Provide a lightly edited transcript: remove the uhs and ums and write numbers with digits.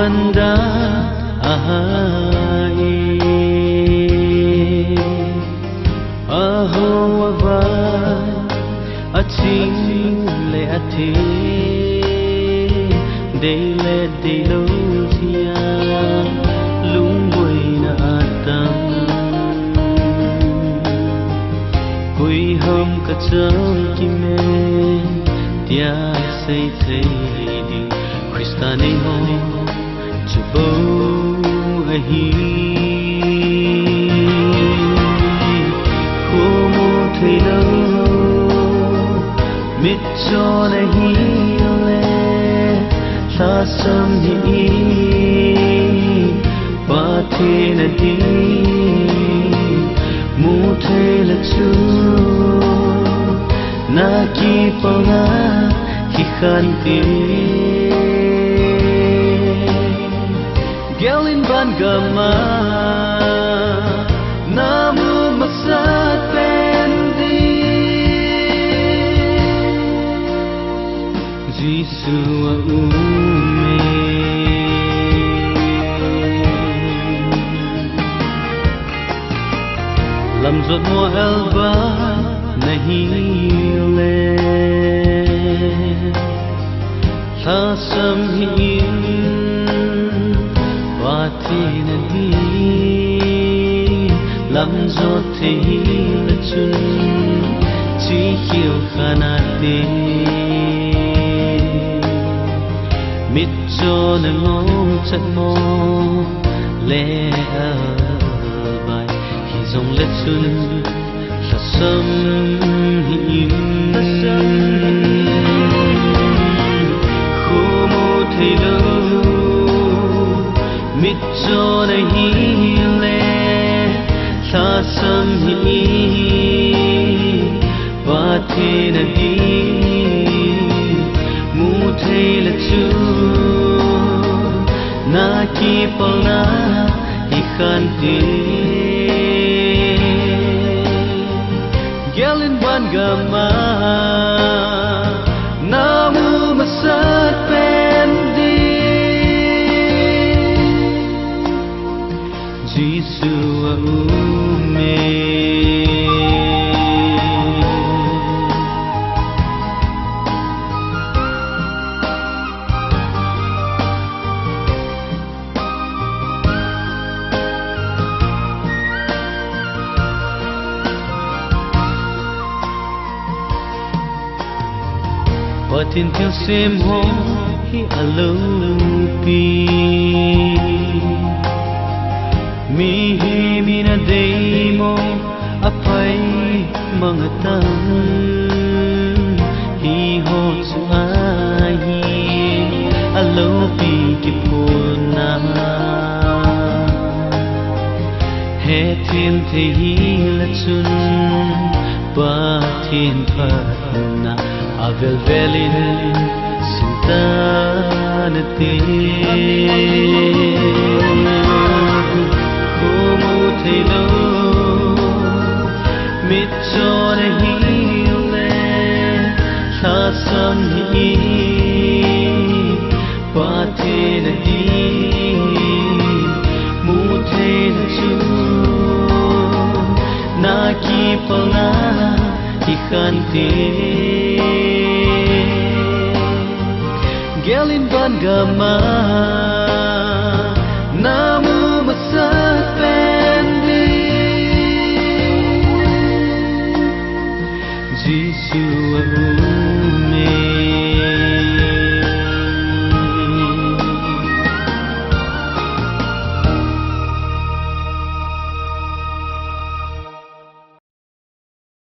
manda ahai aho ava aching le ati day le day lo thia lung boi na atam hui hom ka chang ki me tia say say di Christane ho chbo ahi como thilo mit cho nahi le sa sam hi ba the na di mu the la chu na ki pa na ki khan ti Gelin ban gama namu masat pendi Jisu ume lam zot mo elba nahi le tha sam hi Watin di lam zo the la chun chi hiu khana de mit cho na ngom chat mo le a bai hi zong le chun sa sam hi como the lo mit cho nahi le sa sam hi ba the na di mu the la chu na ki pa na hi khan ti gelin ban gama namu masat pendi Jisu ume Watin thiêu xem ho hi alo pi mi hi mi na dei mo apai mangatan hi ho su ai alo pi ki puna he tin the hi la chun ba tin pa na avel velin sintanati como thilo mit cho nahi le sa sam hi ba the na di mu the na chu na ki pa na ki khan ti Gelin ban gama namu